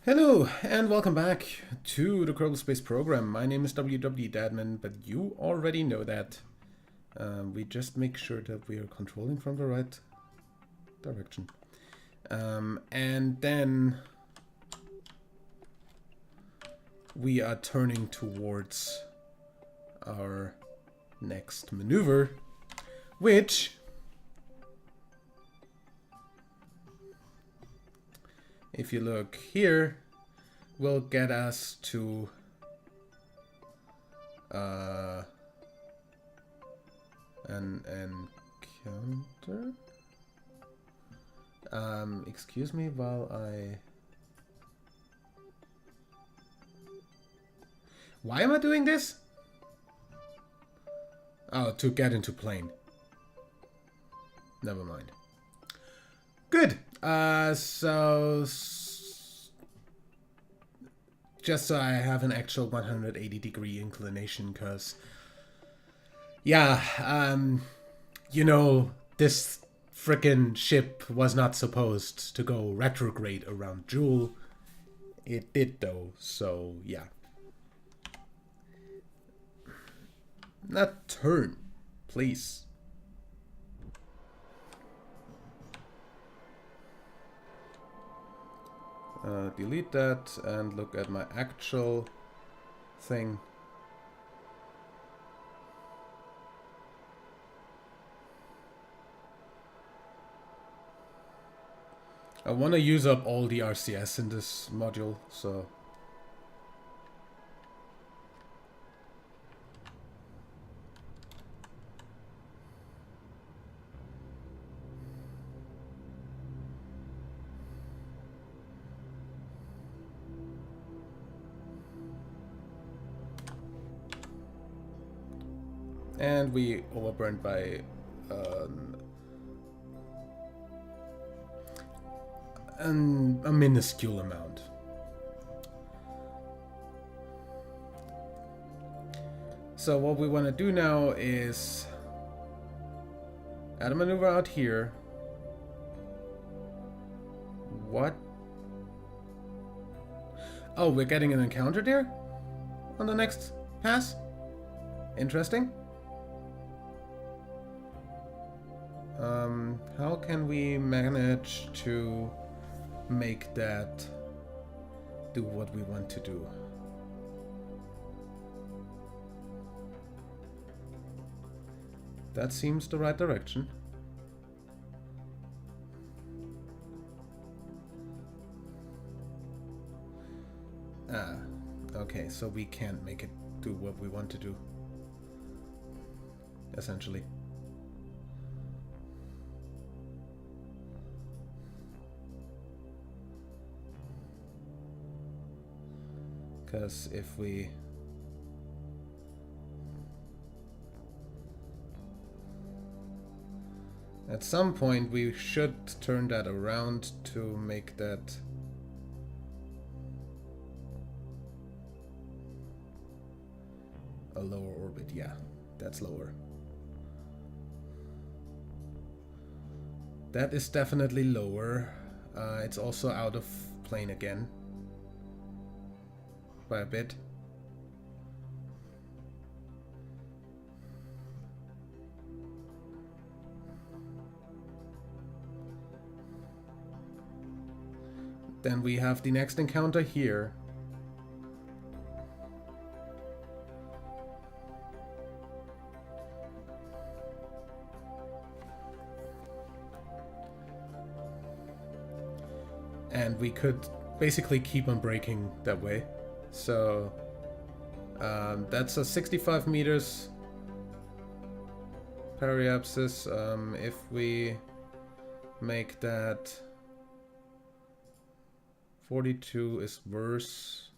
Hello and welcome back to the Kerbal Space Program. My name is WW Dadman, but you already know that. We just make sure that we are controlling from the right direction. And then we are turning towards our next maneuver, which, if you look here, will get us to an encounter. Excuse me while I... Why am I doing this? Oh, to get into plane. Never mind. Good. Just so I have an actual 180-degree inclination, because, yeah, you know, this frickin' ship was not supposed to go retrograde around Joule. It did, though, so, yeah. Not turn, please. Delete that and look at my actual thing. I want to use up all the RCS in this module, so... And we overburned by a minuscule amount. So what we want to do now is add a maneuver out here. What? Oh, we're getting an encounter there on the next pass? Interesting. How can we manage to make that do what we want to do? That seems the right direction. Ah, okay, so we can't make it do what we want to do, essentially. Because if we... At some point we should turn that around to make that... a lower orbit. Yeah, that's lower. That is definitely lower. It's also out of plane again. By a bit. Then we have the next encounter here. And we could basically keep on braking that way. So that's a 65 meters periapsis. If we make that 42 is worse.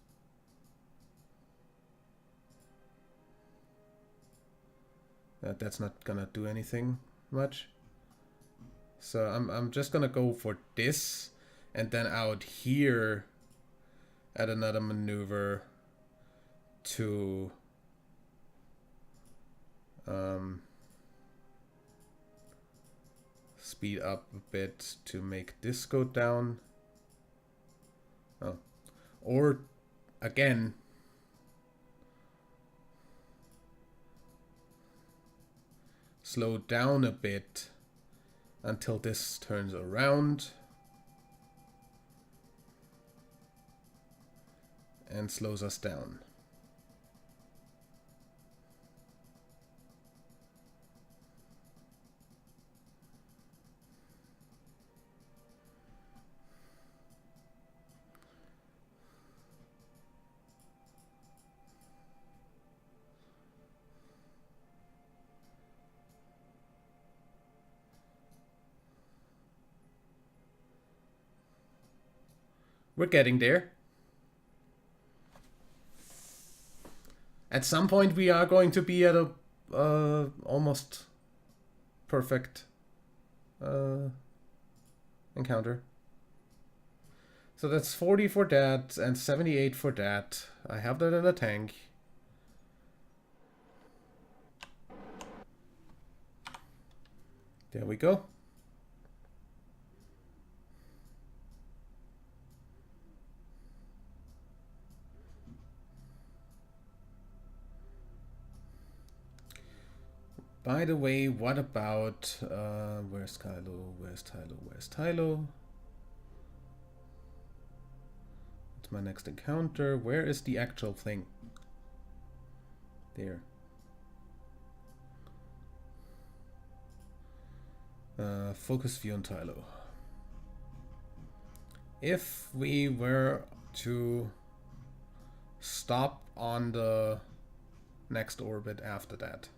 That's not gonna do anything much. So I'm just gonna go for this, and then out here add another maneuver to speed up a bit to make this go down. Oh, Or, again, slow down a bit until this turns around. And slows us down. We're getting there. At some point we are going to be at a almost perfect encounter. So that's 40 for that and 78 for that. I have that in the tank. There we go. By the way, what about where's Tylo? Where's Tylo? Where's Tylo? It's my next encounter. Where is the actual thing? There. Focus view on Tylo. If we were to stop on the next orbit after that,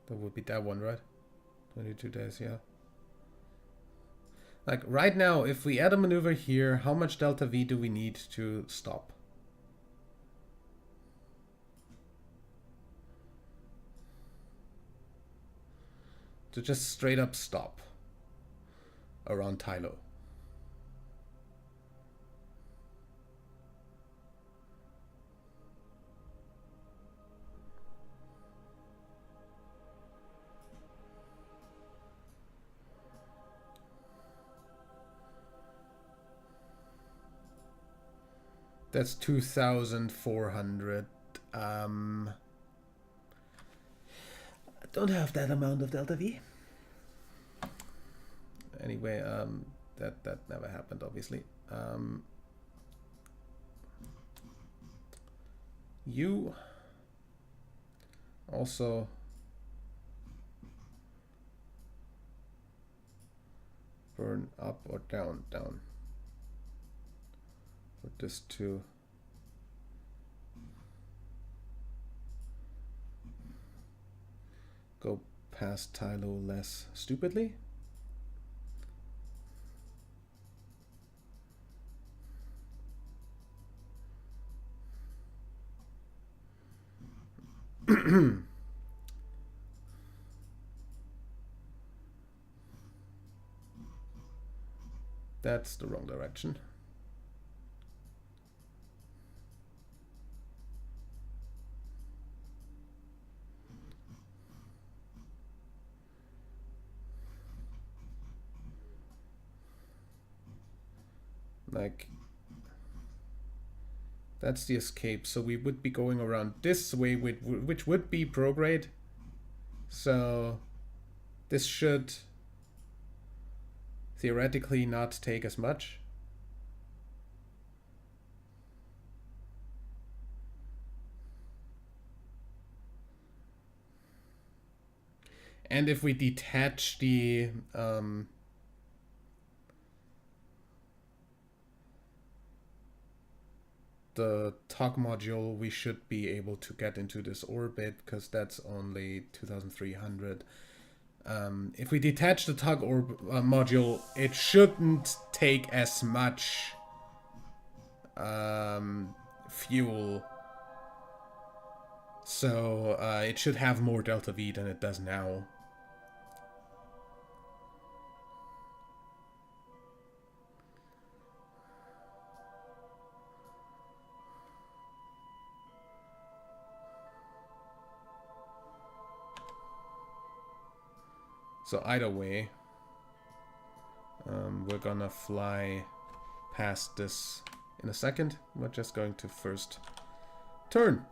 that would be that one, right? 22 days, yeah. Like right now, if we add a maneuver here, how much delta V do we need to stop? To just straight up stop around Tylo. That's 2,400. I don't have that amount of delta V. Anyway, that never happened, obviously. You also burn up or down, down. Put this to go past Tylo less stupidly. That's the wrong direction. Like, that's the escape. So we would be going around this way, which would be prograde. So this should theoretically not take as much. And if we detach the tug module, we should be able to get into this orbit because that's only 2,300. If we detach the tug module, it shouldn't take as much fuel. So it should have more delta V than it does now. So either way, we're gonna fly past this in a second. We're just going to first turn.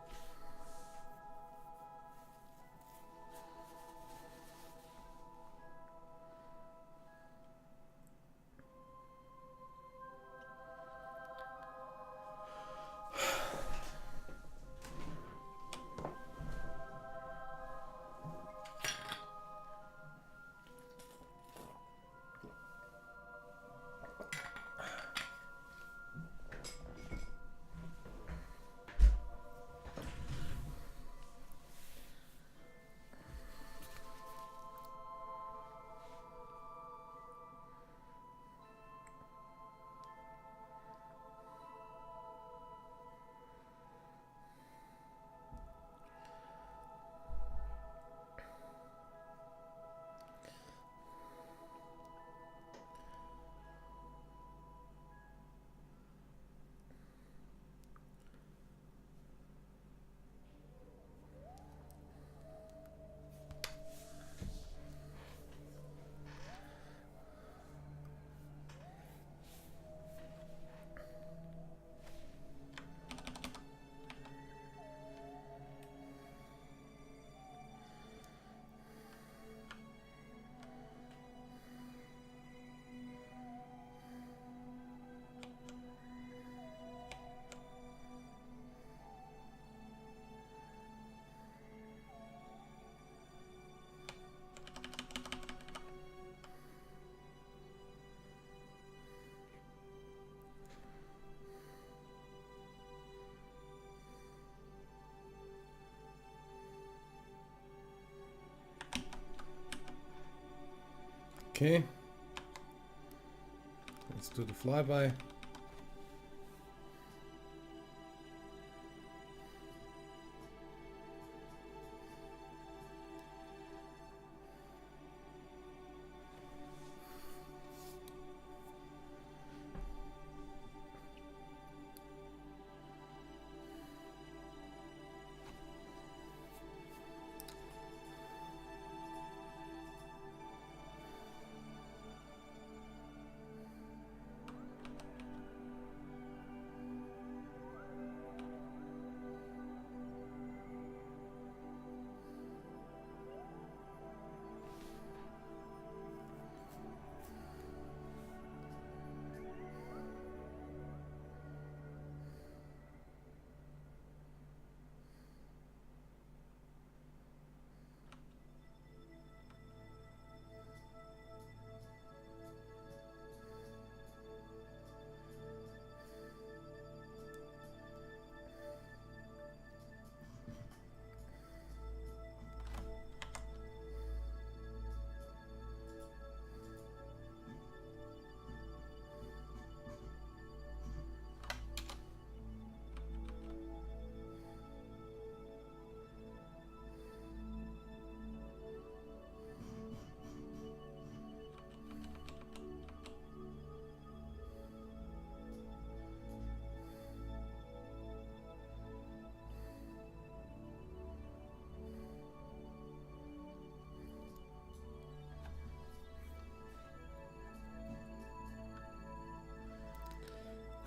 Okay, let's do the flyby.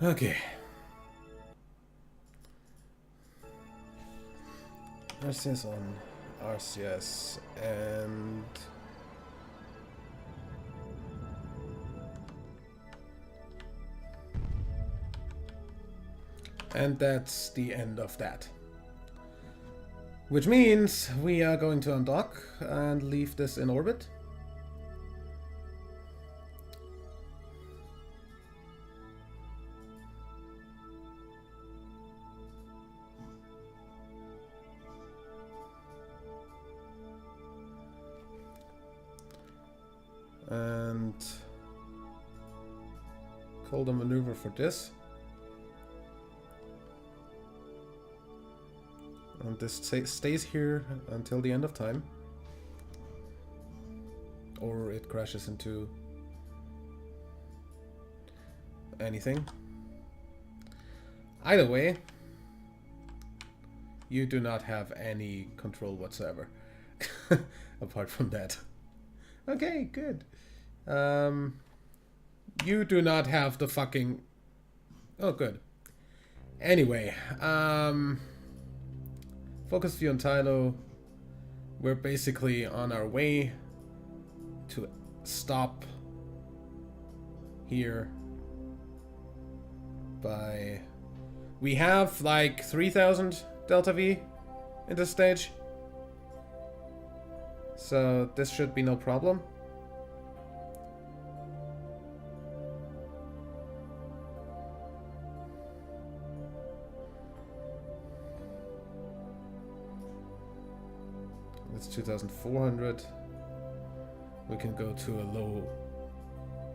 Okay. RCS on RCS and that's the end of that. Which means we are going to undock and leave this in orbit. And call the maneuver for this. And this stays here until the end of time. Or it crashes into anything. Either way, you do not have any control whatsoever. Apart from that. Okay, good. You do not have the fucking... Oh, good. Anyway, focus view on Tylo. We're basically on our way to stop here by... We have like 3000 Delta V in this stage. So this should be no problem. That's 2400. We can go to a low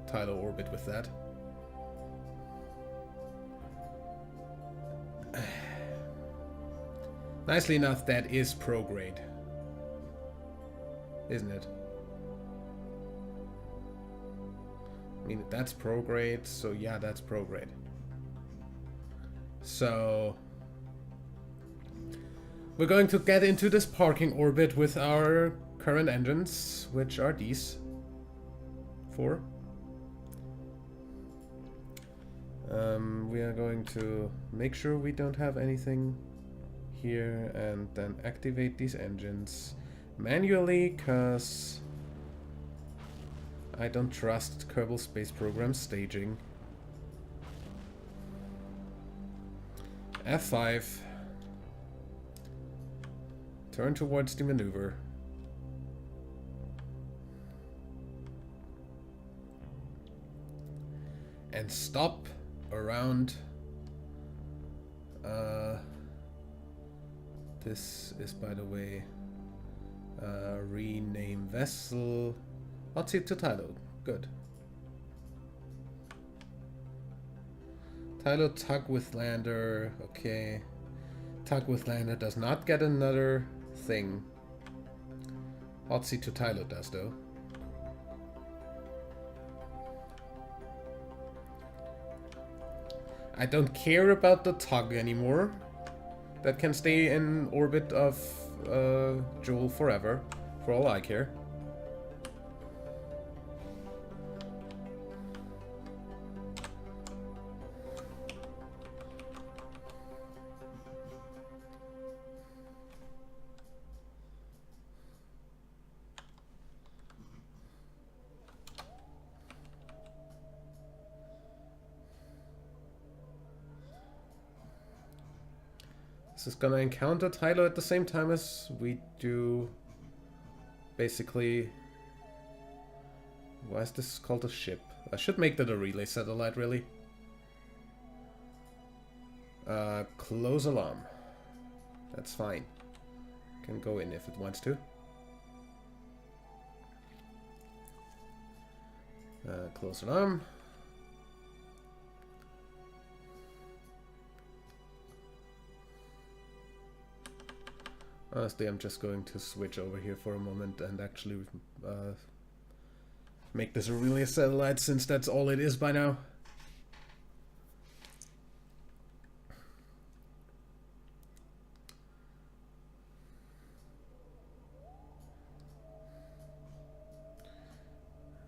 tidal orbit with that. Nicely enough, that is prograde. Isn't it? I mean, that's prograde, so yeah, that's prograde. So... we're going to get into this parking orbit with our current engines, which are these 4. We are going to make sure we don't have anything here and then activate these engines manually, because I don't trust Kerbal Space Program staging. F5. Turn towards the maneuver. And stop around. This is, by the way, rename vessel. What's it to Tylo? Good. Tylo tug with lander. Okay. Tug with lander does not get another thing. Otzi to Tylo does, though. I don't care about the tug anymore. That can stay in orbit of Joel forever, for all I care. This is gonna encounter Tylo at the same time as we do, basically... Why is this called a ship? I should make that a relay satellite, really. Close alarm. That's fine. Can go in if it wants to. Close alarm. Honestly, I'm just going to switch over here for a moment and actually make this a relay satellite, since that's all it is by now.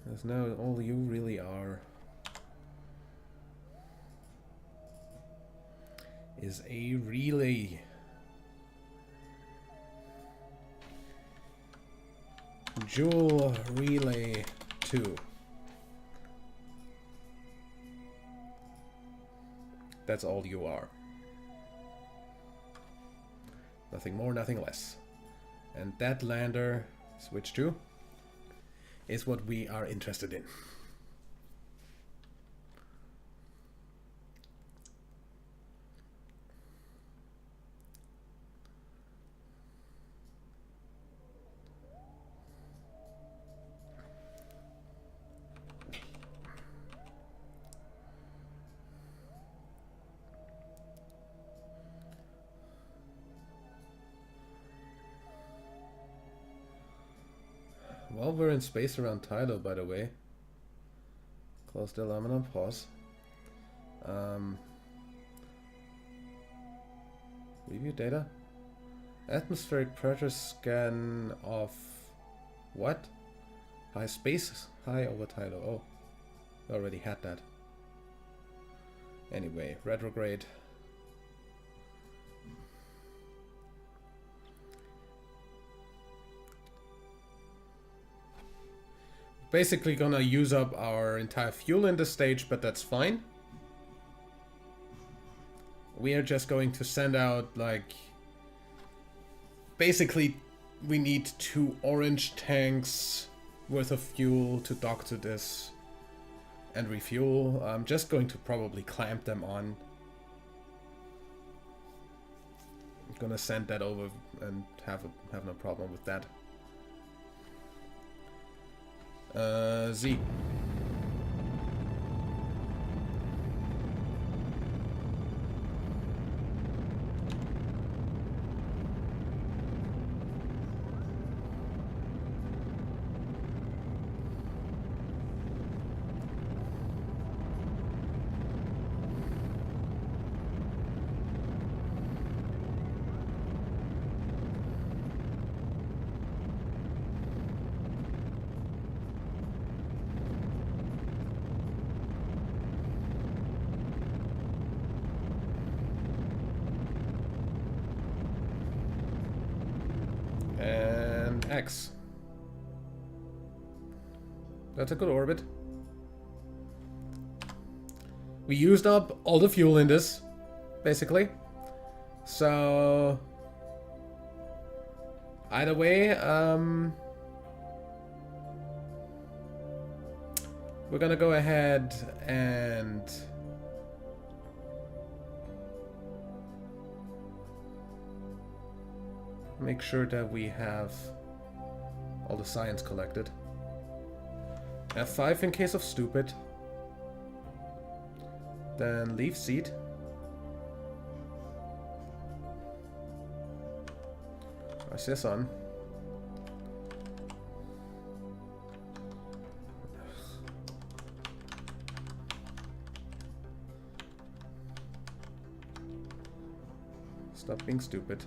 Because now all you really are is a relay. Joule Relay 2. That's all you are. Nothing more, nothing less. And that lander, switch to, is what we are interested in. While we're in space around Tylo, by the way, close the alarm and pause. Review data. Atmospheric pressure scan of what? High space, high over Tylo. Oh, I already had that. Anyway, retrograde. Basically gonna use up our entire fuel in this stage, but that's fine. We are just going to send out, like... Basically, we need 2 orange tanks worth of fuel to dock to this and refuel. I'm just going to probably clamp them on. I'm gonna send that over and have no problem with that. Z. And X. That's a good orbit. We used up all the fuel in this, basically. So... Either way, we're gonna go ahead and... make sure that we have all the science collected. F5 in case of stupid. Then leave seat. What's this on? Stop being stupid.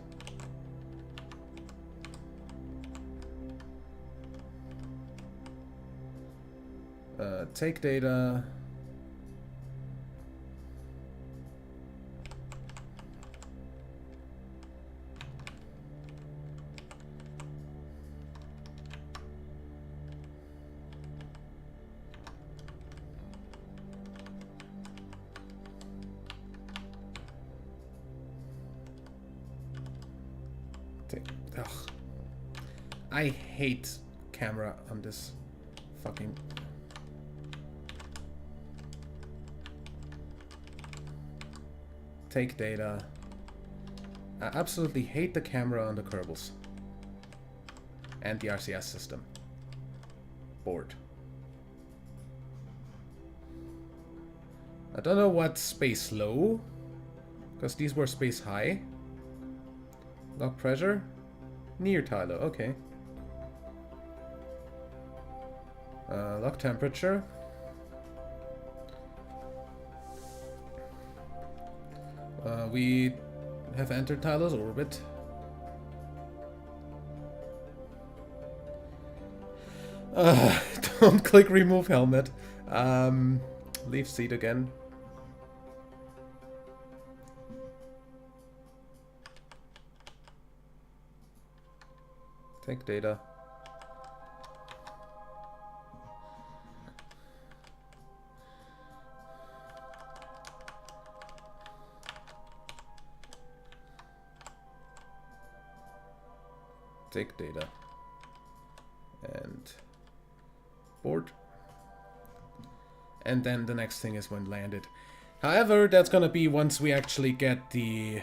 Take data. Ugh. I hate camera on this fucking... Take data. I absolutely hate the camera on the Kerbals. And the RCS system. Bored. I don't know what space low, because these were space high. Lock pressure? Near Tylo, okay. Lock temperature. We have entered Tylo's orbit. Don't click remove helmet. Leave seat again. Take data. Take data. And board. And then the next thing is when landed. However, that's gonna be once we actually get the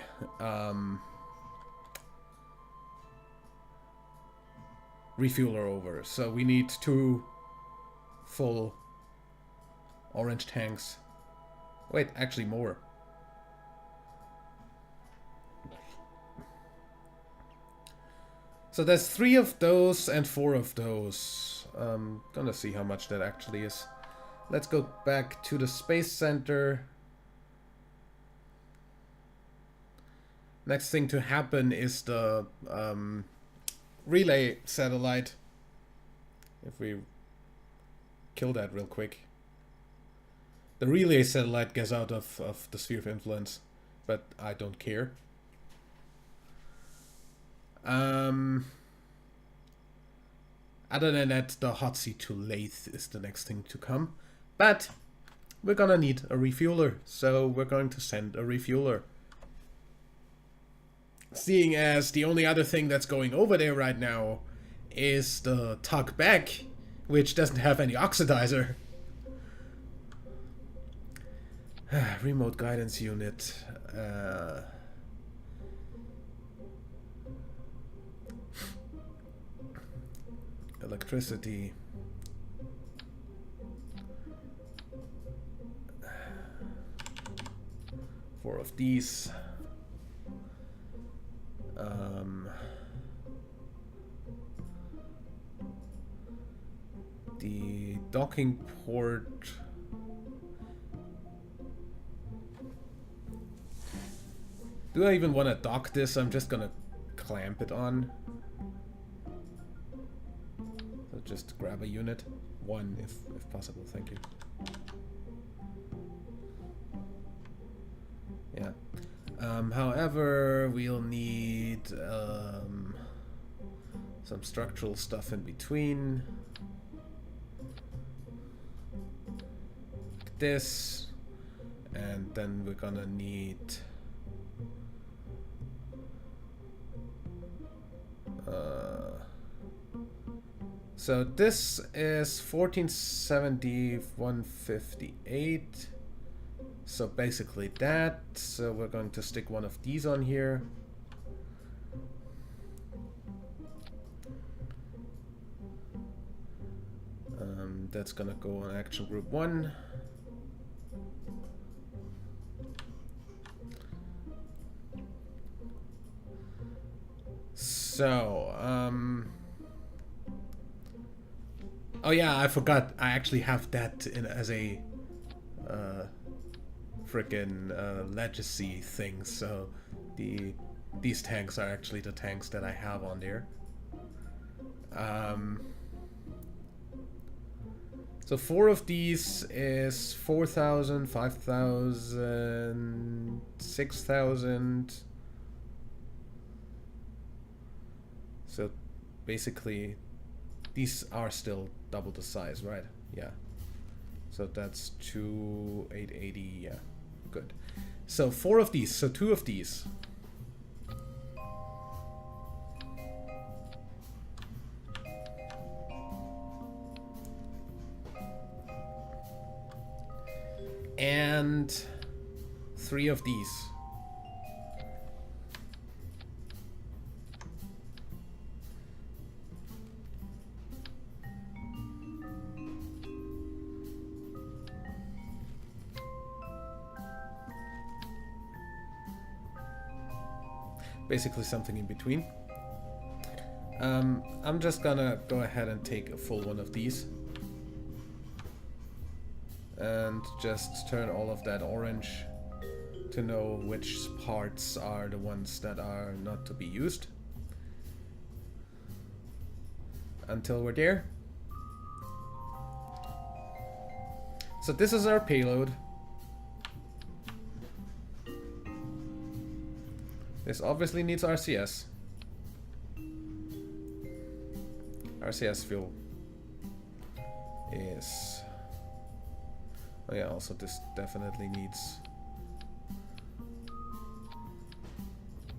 refueler over. So we need 2 full orange tanks. Wait, actually more. So there's 3 of those and 4 of those. Gonna see how much that actually is. Let's go back to the Space Center. Next thing to happen is the relay satellite. If we kill that real quick. The relay satellite gets out of the sphere of influence, but I don't care. Other than that, the hot C2 lathe is the next thing to come. But we're gonna need a refueler, so we're going to send a refueler. Seeing as the only other thing that's going over there right now is the tug back, which doesn't have any oxidizer. Remote guidance unit. Electricity. Four of these. The docking port. Do I even want to dock this? I'm just gonna clamp it on. So just grab a unit. One if possible, thank you. Yeah. However, we'll need some structural stuff in between. Like this. And then we're gonna need so this is 1470 158. So basically that. So we're going to stick one of these on here. That's gonna go on action group 1. So, oh yeah, I forgot. I actually have that in as a frickin' legacy thing. So these tanks are actually the tanks that I have on there. So 4 of these is 4,000, 5,000, 6,000. So basically these are still double the size, right? Yeah. So that's 2,880, yeah. Good. So 4 of these, so 2 of these. And 3 of these. Basically something in between. I'm just gonna go ahead and take a full one of these. And just turn all of that orange to know which parts are the ones that are not to be used. Until we're there. So this is our payload. This obviously needs RCS. RCS fuel is... Oh yeah, also this definitely needs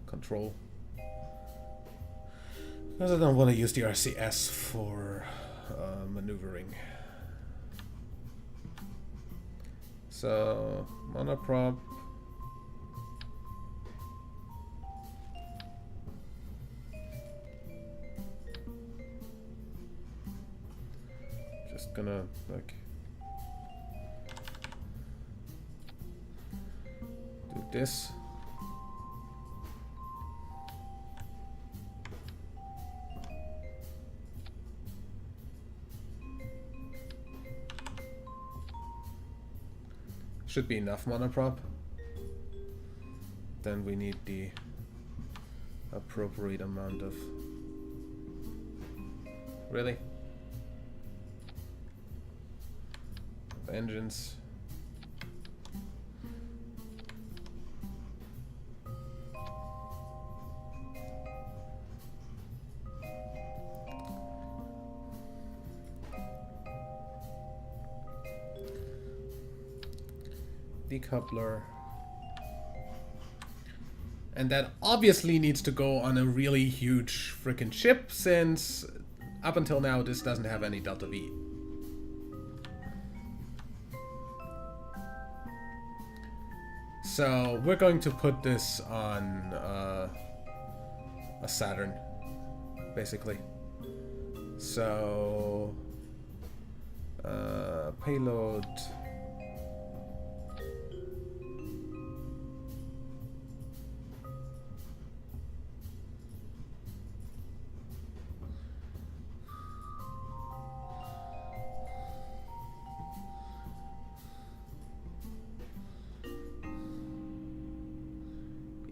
control. Because I don't want to use the RCS for maneuvering. So, monoprop. Just gonna, like, do this. Should be enough monoprop. Then we need the appropriate amount of... Really? engines. Decoupler. And that obviously needs to go on a really huge freaking ship, since up until now this doesn't have any delta V. So we're going to put this on a Saturn, basically. So payload.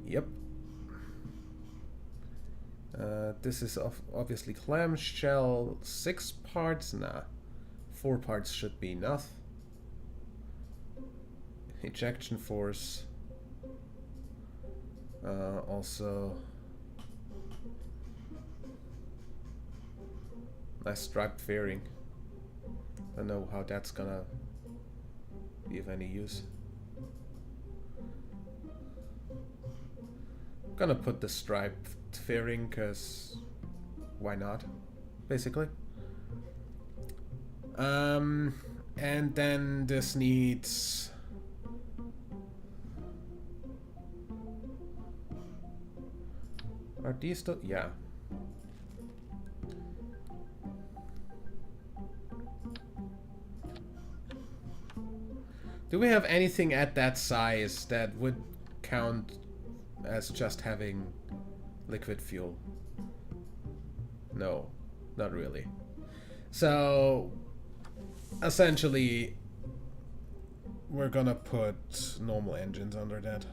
Yep. This is obviously clamshell. 6 parts? Nah. 4 parts should be enough. Ejection force. Also. Nice striped fairing. Don't know how that's gonna be of any use. Gonna put the striped fairing because why not, basically. And then this needs are these still? Yeah. Do we have anything at that size that would count as just having liquid fuel? No, not really. So essentially we're gonna put normal engines under that.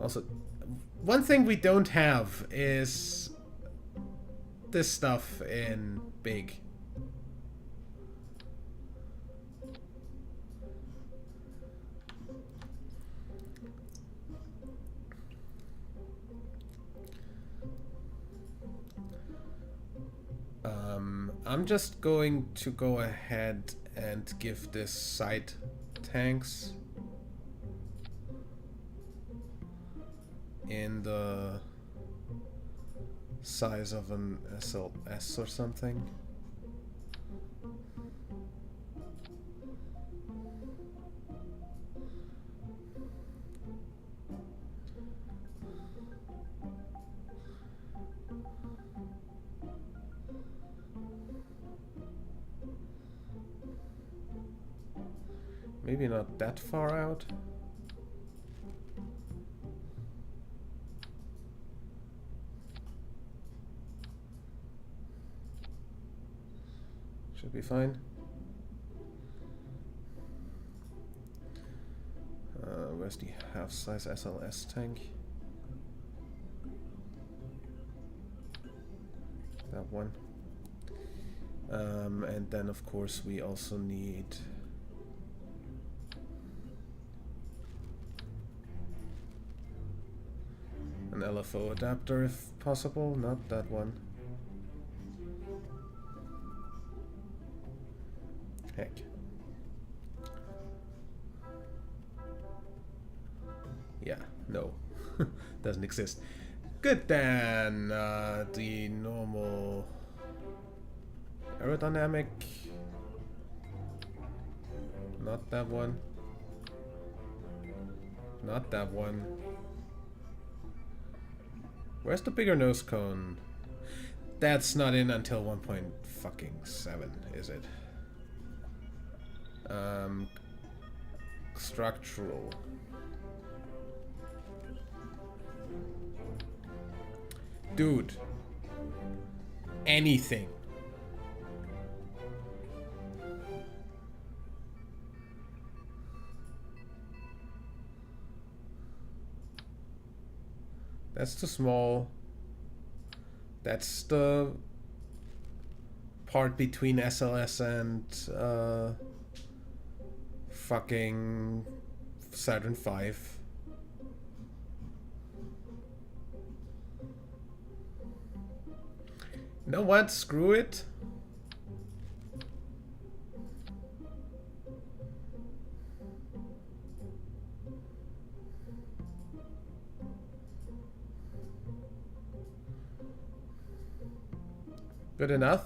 Also, one thing we don't have is this stuff in big. I'm just going to go ahead and give this side tanks in the size of an SLS or something. Maybe not that far out. Should be fine. Where's the half-size SLS tank? That one. And then of course we also need an LFO adapter if possible, not that one. Heck. Yeah, no. Doesn't exist. Good then. The normal aerodynamic. Not that one. Not that one. Where's the bigger nose cone? That's not in until 1.7, is it? Structural. Dude. Anything. That's too small. That's the part between SLS and fucking Saturn V. You know what? Screw it. Good enough.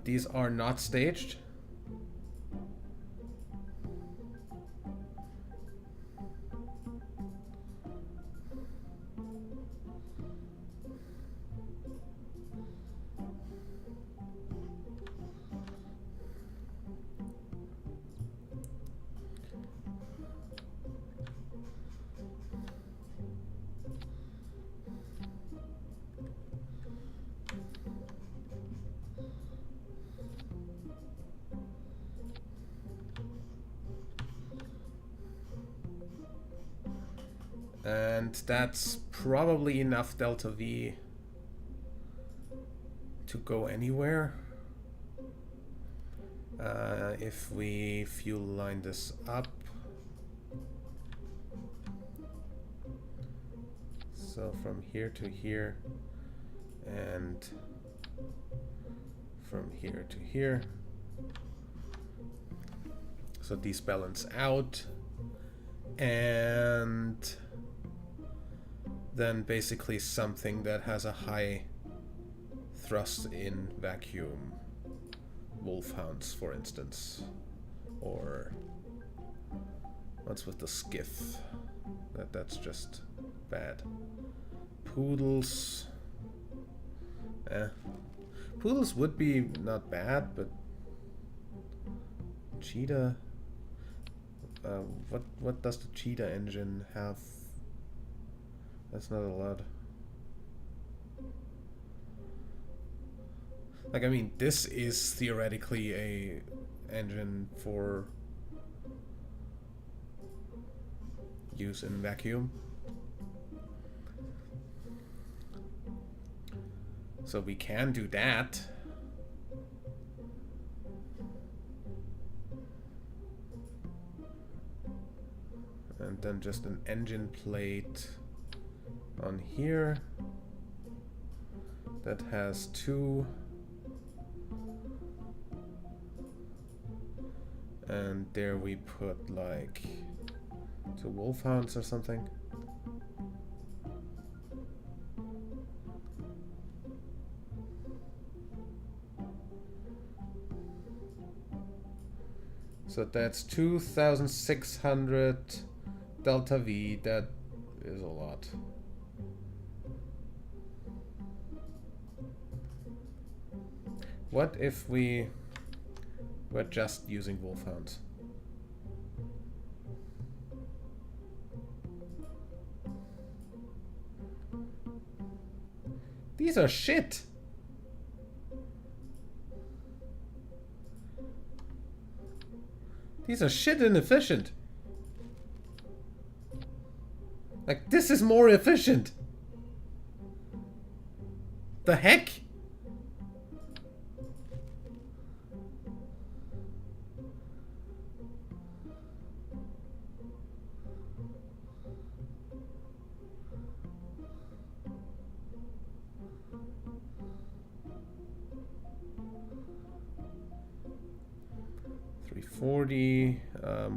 These are not staged. And that's probably enough delta V to go anywhere. If we fuel line this up. So from here to here and from here to here. So these balance out, and then basically something that has a high thrust in vacuum. Wolfhounds, for instance. Or what's with the skiff? That's just bad. Poodles. Poodles would be not bad, but cheetah. What does the cheetah engine have? That's not a lot. Like, I mean, this is theoretically a engine for use in vacuum. So we can do that. And then just an engine plate on here that has two. And there we put like 2 wolfhounds or something. So that's 2,600 delta V. That is a lot. What if we were just using wolfhounds? These are shit. These are shit inefficient. Like, this is more efficient. The heck?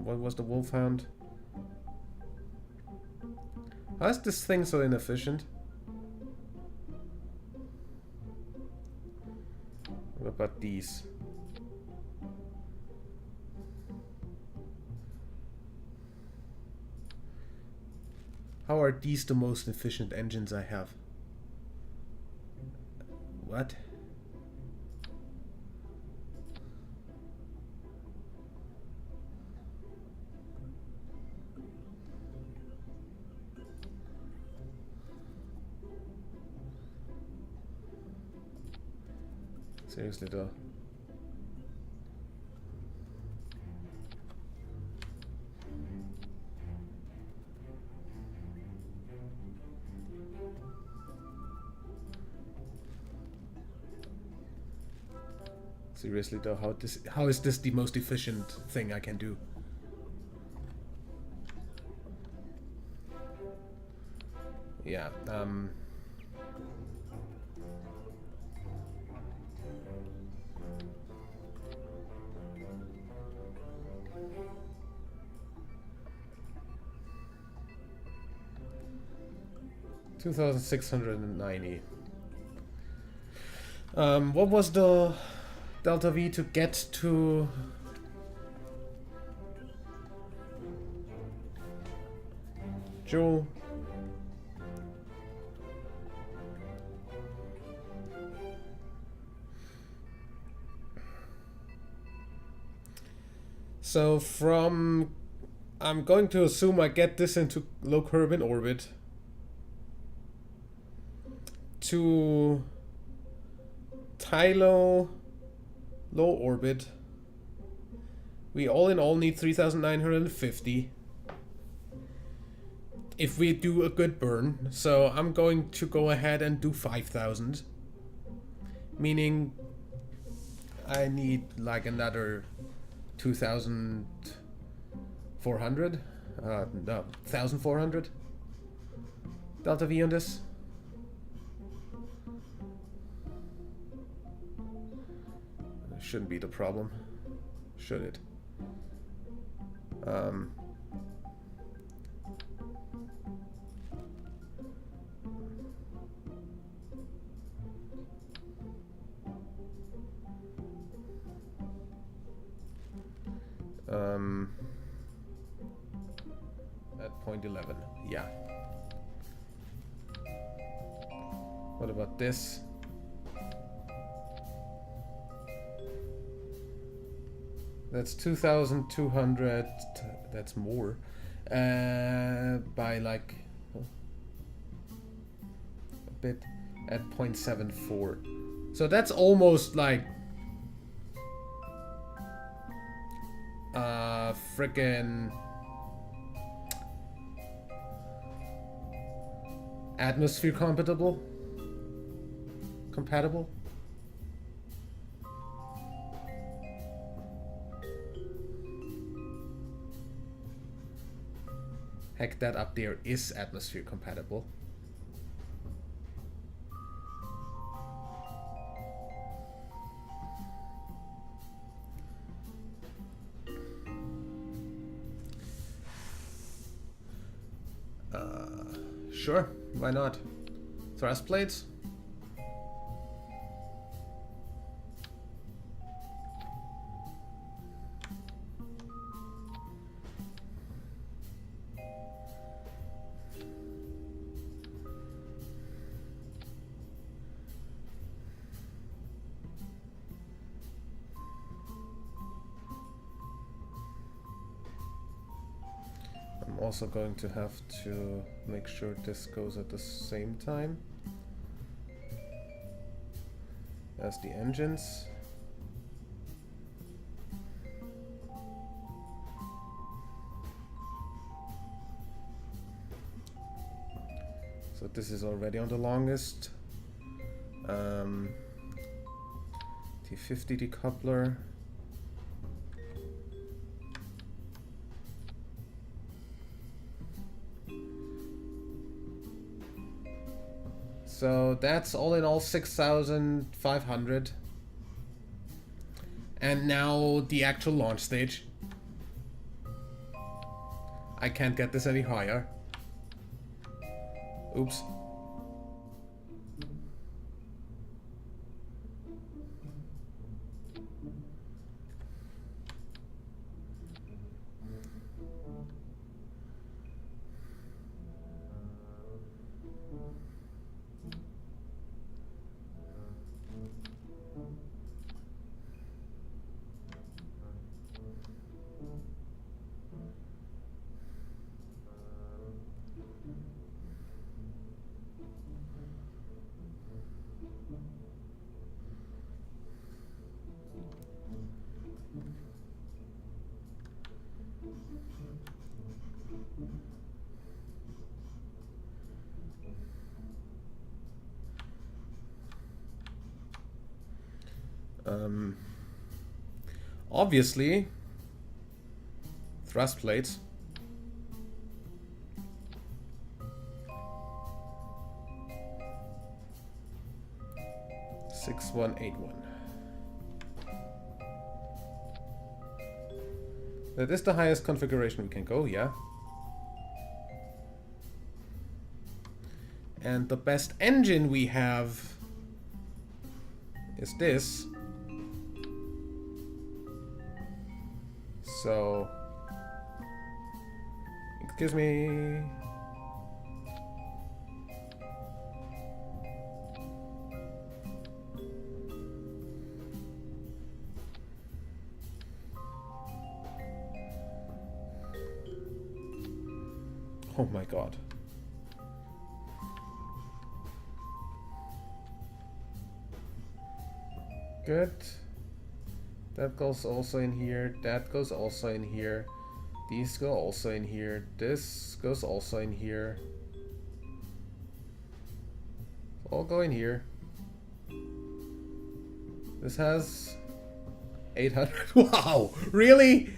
What was the wolfhound? How is this thing so inefficient? What about these? How are these the most efficient engines I have? What? Seriously though. Seriously though, how is this the most efficient thing I can do? Yeah, 2,690. What was the delta V to get to Joe? So from, I'm going to assume I get this into low Kerbal orbit to Tylo low orbit. We all in all need 3,950 if we do a good burn. So I'm going to go ahead and do 5,000, meaning I need like another 2,400, no, 1,400 delta V on this. Shouldn't be the problem, should it? At 0.11, yeah. What about this? That's 2,200. That's more. By like a bit at 0.74. So that's almost like frickin' atmosphere compatible. Heck, that up there is atmosphere compatible. Sure, why not? Thrust plates? Also going to have to make sure this goes at the same time as the engines. So this is already on the longest. T50 decoupler. So that's all in all 6,500. And now the actual launch stage. I can't get this any higher. Oops. Obviously, thrust plates. $6181. That is the highest configuration we can go, yeah. And the best engine we have is this. So, excuse me. Oh my god. Good. That goes also in here. That goes also in here. These go also in here. This goes also in here. All go in here. This has 800. Wow! Really?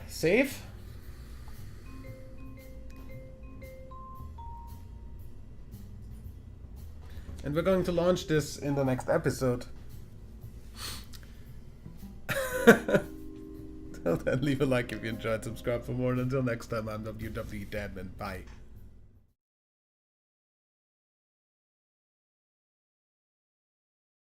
Save. And we're going to launch this in the next episode. Till then, leave a like if you enjoyed, subscribe for more, and until next time, I'm WWE Deadman. Bye.